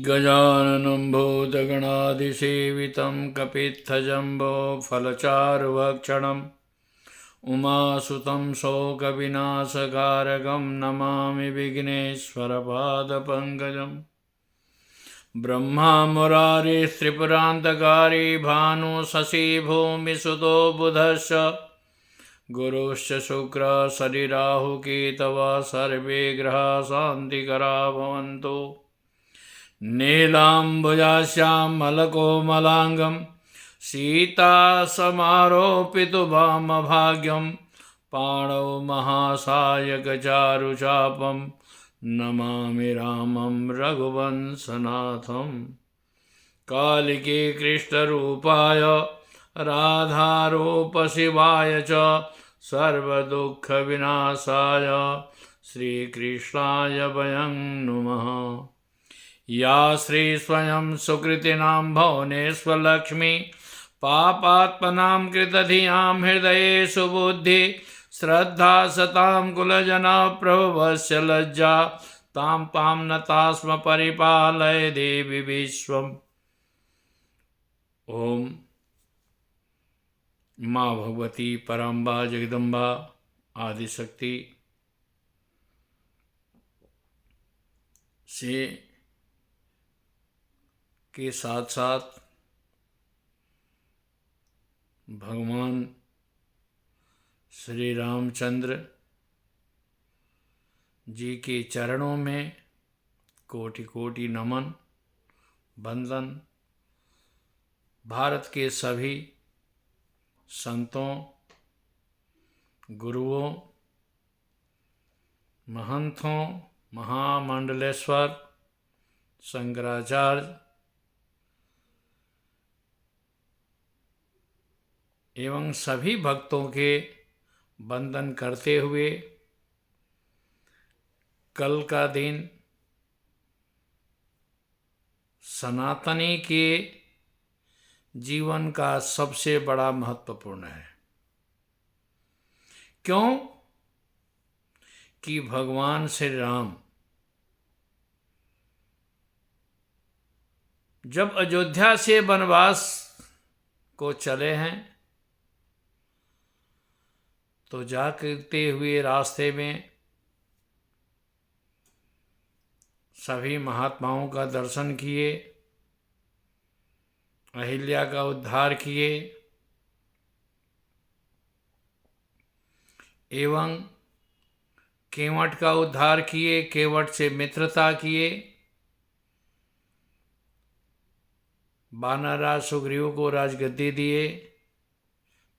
गजाननं भूतगणाधिसेवितं कपित्थजम्बो फलचारुभक्षणम् उमासुतं शोकविनाशकारकं नमामि विघ्नेश्वरपादपङ्कजम्। ब्रह्मा मुरारिस्त्रिपुरान्तकारी भानु शशि भूमिसुतो बुधश्च गुरुश्च शुक्र शनिराहुकेतवः सर्वे ग्रहा शान्तिकरा भवन्तु। नीलाम्बुजाश्यामलकोमलाङ्गं सीतासमारोपितु वामभाग्यं पाणौ महासायकचारुचापं नमामि रामं रघुवंशनाथं। कालिके कृष्णरूपाय राधारूपशिवाय च सर्वदुःखविनाशाय श्रीकृष्णाय वयं नुमः। या श्री स्वयं सुकृतिनां भुवनेश्वरलक्ष्मी पापात्मनां कृतधियां हृदयेषु बुद्धि श्रद्धा सतां कुलजना प्रभवस्य लज्जा तां तां नतास्म परिपालय देवी विश्वम्। ओम माँ भगवती पराम्बा जगदम्बा आदिशक्ति से के साथ साथ भगवान श्री रामचंद्र जी के चरणों में कोटि कोटि नमन वंदन। भारत के सभी संतों, गुरुओं, महंतों, महामंडलेश्वर, शंकराचार्य एवं सभी भक्तों के वंदन करते हुए कल का दिन सनातनी के जीवन का सबसे बड़ा महत्वपूर्ण है। क्यों कि भगवान श्री राम जब अयोध्या से वनवास को चले हैं तो जाते हुए रास्ते में सभी महात्माओं का दर्शन किए, अहिल्या का उद्धार किए एवं केवट का उद्धार किए, केवट से मित्रता किए, वानरराज सुग्रीव को राजगद्दी दिए,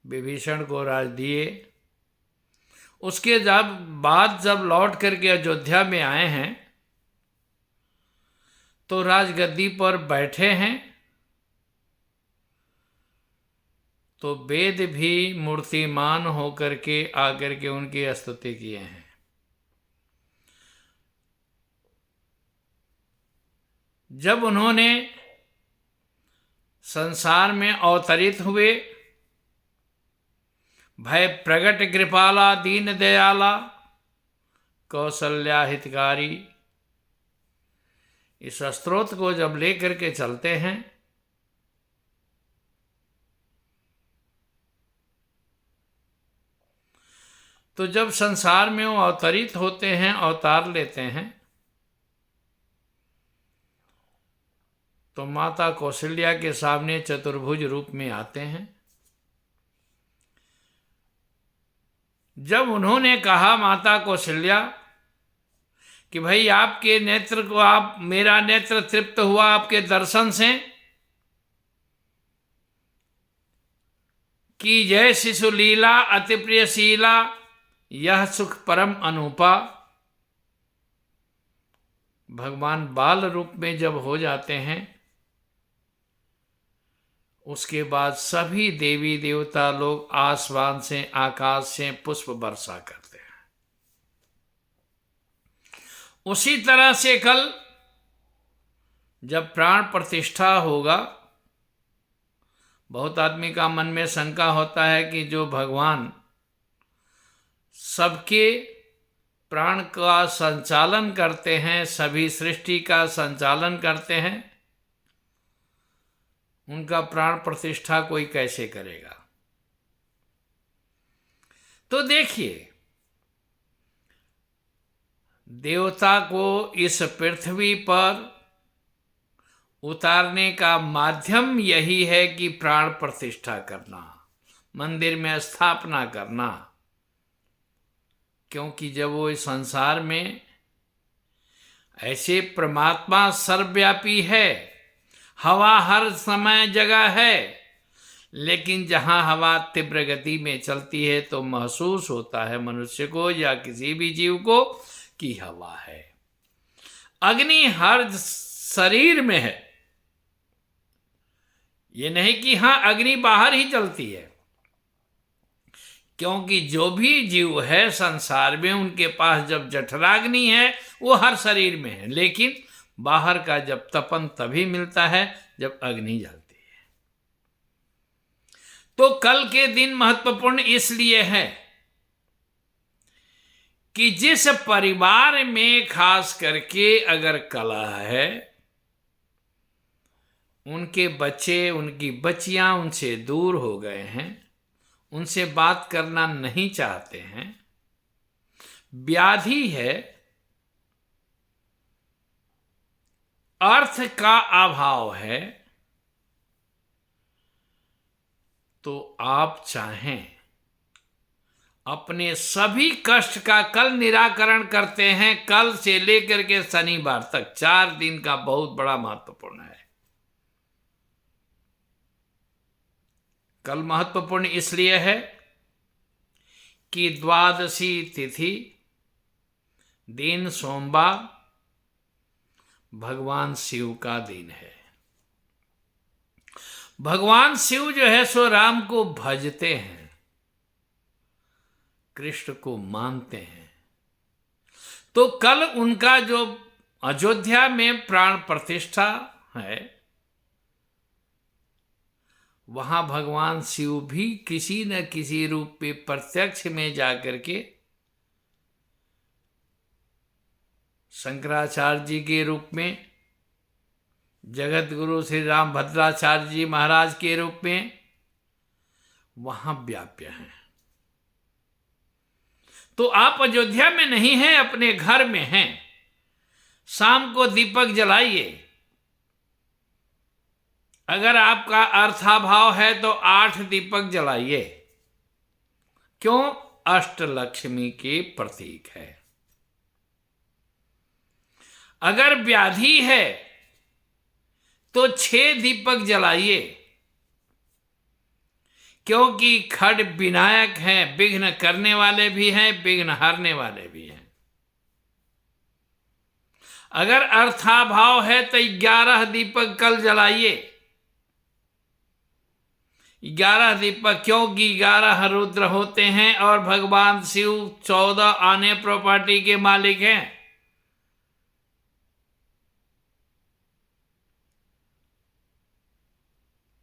विभीषण को राज दिए। उसके बाद जब लौट करके अयोध्या में आए हैं तो राजगद्दी पर बैठे हैं तो वेद भी मूर्तिमान होकर के आकर के उनकी स्तुति किए हैं। जब उन्होंने संसार में अवतरित हुए, भय प्रगट कृपाला दीन दयाला कौशल्या हितकारी, इस स्तोत्र को जब लेकर के चलते हैं तो जब संसार में वो अवतरित होते हैं, अवतार लेते हैं, तो माता कौशल्या के सामने चतुर्भुज रूप में आते हैं। जब उन्होंने कहा माता कौशल्या कि भाई आपके नेत्र को मेरा नेत्र तृप्त हुआ आपके दर्शन से, कि जय शिशु लीला अति प्रियशीला यह सुख परम अनूपा। भगवान बाल रूप में जब हो जाते हैं उसके बाद सभी देवी देवता लोग आसमान से, आकाश से पुष्प वर्षा करते हैं। उसी तरह से कल जब प्राण प्रतिष्ठा होगा बहुत आदमी का मन में शंका होता है कि जो भगवान सबके प्राण का संचालन करते हैं, सभी सृष्टि का संचालन करते हैं, उनका प्राण प्रतिष्ठा कोई कैसे करेगा। तो देखिए, देवता को इस पृथ्वी पर उतारने का माध्यम यही है कि प्राण प्रतिष्ठा करना, मंदिर में स्थापना करना। क्योंकि जब वो इस संसार में ऐसे परमात्मा सर्वव्यापी है, हवा हर समय जगह है, लेकिन जहाँ हवा तीव्र गति में चलती है तो महसूस होता है मनुष्य को या किसी भी जीव को कि हवा है। अग्नि हर शरीर में है, ये नहीं कि हाँ अग्नि बाहर ही चलती है, क्योंकि जो भी जीव है संसार में उनके पास जब जठराग्नि है वो हर शरीर में है, लेकिन बाहर का जब तपन तभी मिलता है जब अग्नि जलती है। तो कल के दिन महत्वपूर्ण इसलिए है कि जिस परिवार में खास करके अगर कलह है, उनके बच्चे उनकी बच्चियां उनसे दूर हो गए हैं, उनसे बात करना नहीं चाहते हैं, व्याधि है, अर्थ का अभाव है, तो आप चाहें अपने सभी कष्ट का कल निराकरण करते हैं। कल से लेकर के शनिवार तक 4 दिन का बहुत बड़ा महत्वपूर्ण है। कल महत्वपूर्ण इसलिए है कि द्वादशी तिथि दिन सोमवार भगवान शिव का दिन है। भगवान शिव जो है सो राम को भजते हैं, कृष्ण को मानते हैं। तो कल उनका जो अयोध्या में प्राण प्रतिष्ठा है, वहां भगवान शिव भी किसी न किसी रूप में प्रत्यक्ष में जाकर के शंकराचार्य जी के रूप में, जगत गुरु श्री राम भद्राचार्य जी महाराज के रूप में वहां व्याप्य हैं। तो आप अयोध्या में नहीं हैं, अपने घर में हैं। शाम को दीपक जलाइए। अगर आपका अर्थाभाव है तो 8 दीपक जलाइए। क्यों? अष्टलक्ष्मी के प्रतीक है। अगर व्याधि है तो 6 दीपक जलाइए, क्योंकि खड विनायक हैं, विघ्न करने वाले भी हैं, विघ्न हरने वाले भी हैं। अगर अर्थाभाव है तो 11 दीपक कल जलाइए। 11 दीपक, क्योंकि 11 रुद्र होते हैं और भगवान शिव 14 आने प्रॉपर्टी के मालिक हैं।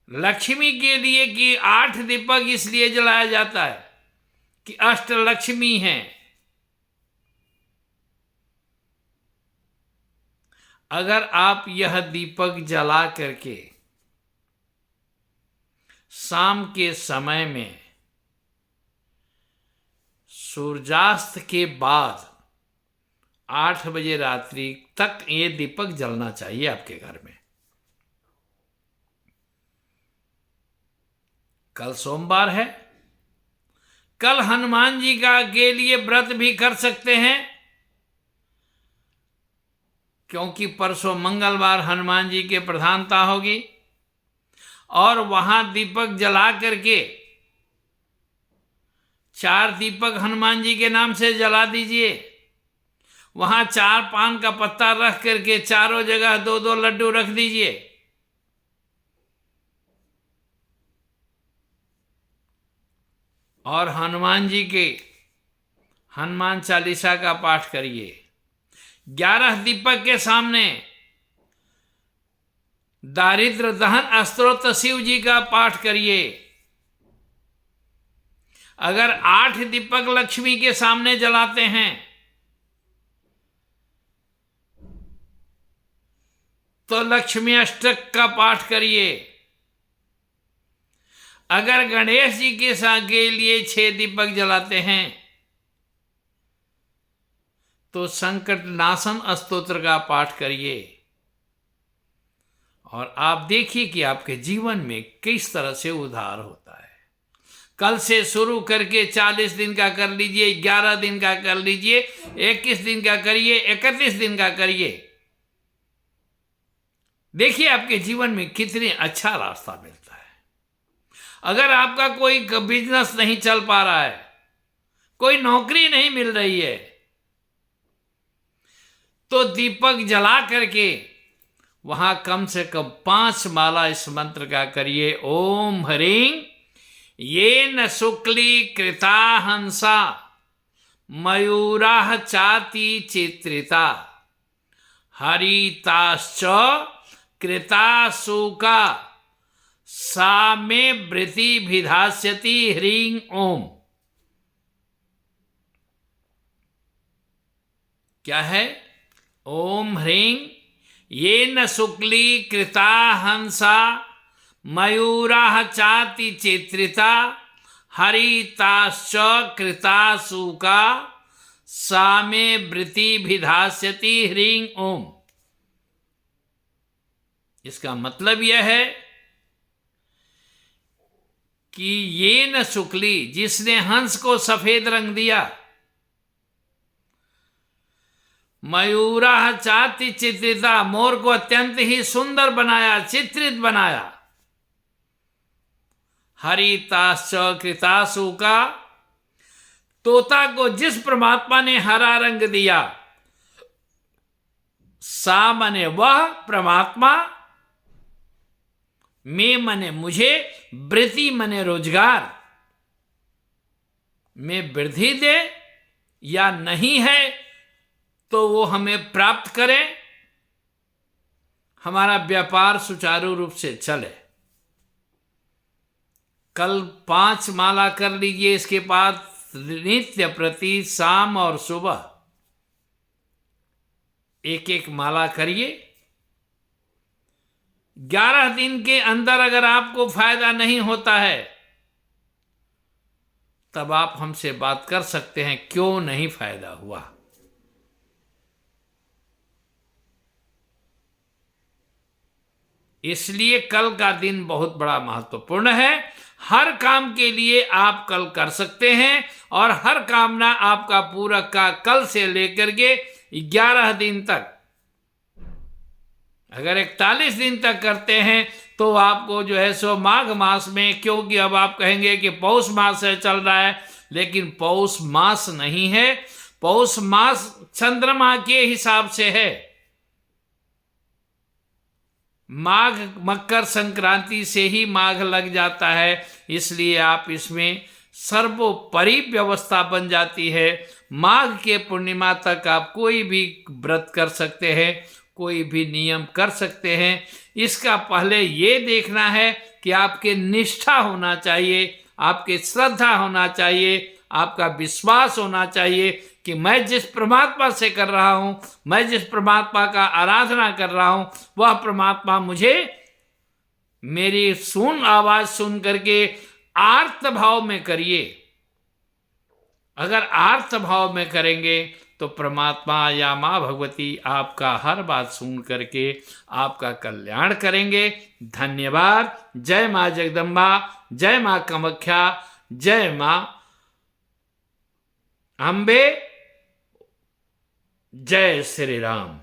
लक्ष्मी के लिए कि 8 दीपक इसलिए जलाया जाता है कि अष्टलक्ष्मी हैं। अगर आप यह दीपक जला करके शाम के समय में सूर्यास्त के बाद 8 बजे रात्रि तक ये दीपक जलना चाहिए आपके घर में। कल सोमवार है, कल हनुमान जी का के लिए व्रत भी कर सकते हैं, क्योंकि परसों मंगलवार हनुमान जी के प्रधानता होगी। और वहां दीपक जला करके 4 दीपक हनुमान जी के नाम से जला दीजिए। वहां 4 पान का पत्ता रख करके चारों जगह 2-2 लड्डू रख दीजिए। और हनुमान जी के हनुमान चालीसा का पाठ करिए। 11 दीपक के सामने दारिद्र दहन स्तोत्र शिव जी का पाठ करिए। अगर 8 दीपक लक्ष्मी के सामने जलाते हैं तो लक्ष्मी अष्टक का पाठ करिए। अगर गणेश जी के लिए 6 दीपक जलाते हैं तो संकट नाशन स्तोत्र का पाठ करिए। और आप देखिए कि आपके जीवन में किस तरह से उद्धार होता है। कल से शुरू करके 40 दिन का कर लीजिए, 11 दिन का कर लीजिए, 21 दिन का करिए, 31 दिन का करिए। देखिए आपके जीवन में कितने अच्छा रास्ता मिलता है। अगर आपका कोई बिजनेस नहीं चल पा रहा है, कोई नौकरी नहीं मिल रही है, तो दीपक जला करके वहां कम से कम 5 माला इस मंत्र का करिए। ओम ह्रीं येन शुक्ली कृता हंसा मयूराः चाति चित्रिता हरिताश्च कृता शूका सा मे वृति भिधास्यति ह्रीं ओम। क्या है? ओम ह्रीं येन शुक्ली कृता हंसा मयूराः चाति चित्रिता हरिताश्च कृता शूका सा मे वृति भिधास्यति ह्रीं ओम। इसका मतलब यह है कि ये न शुक्ली, जिसने हंस को सफेद रंग दिया, मयूराः चाति चित्रिता, मोर को अत्यंत ही सुंदर बनाया, चित्रित बनाया, हरिताश्च कृताशुका, तोता को जिस परमात्मा ने हरा रंग दिया, सा मने वह परमात्मा, मैं मने मुझे, वृत्ति मने रोजगार, में वृद्धि दे या नहीं है तो वो हमें प्राप्त करे, हमारा व्यापार सुचारू रूप से चले। कल 5 माला कर लीजिए। इसके बाद नित्य प्रति शाम और सुबह 1-1 माला करिए। 11 दिन के अंदर अगर आपको फायदा नहीं होता है तब आप हमसे बात कर सकते हैं, क्यों नहीं फायदा हुआ। इसलिए कल का दिन बहुत बड़ा महत्वपूर्ण है। हर काम के लिए आप कल कर सकते हैं और हर कामना आपका पूरा का कल से लेकर के 11 दिन तक, अगर 41 दिन तक करते हैं तो आपको जो है सो माघ मास में, क्योंकि अब आप कहेंगे कि पौष मास है चल रहा है, लेकिन पौष मास नहीं है, पौष मास चंद्रमा के हिसाब से है। माघ मकर संक्रांति से ही माघ लग जाता है, इसलिए आप इसमें सर्वोपरि व्यवस्था बन जाती है। माघ के पूर्णिमा तक आप कोई भी व्रत कर सकते हैं, कोई भी नियम कर सकते हैं। इसका पहले ये देखना है कि आपके निष्ठा होना चाहिए, आपके श्रद्धा होना चाहिए, आपका विश्वास होना चाहिए कि मैं जिस परमात्मा से कर रहा हूं, मैं जिस परमात्मा का आराधना कर रहा हूं, वह परमात्मा मुझे मेरी आवाज सुन करके आर्त भाव में करिए। अगर आर्त भाव में करेंगे तो परमात्मा या माँ भगवती आपका हर बात सुन करके आपका कल्याण करेंगे। धन्यवाद। जय माँ जगदम्बा, जय माँ कामाख्या, जय माँ अम्बे, जय श्री राम।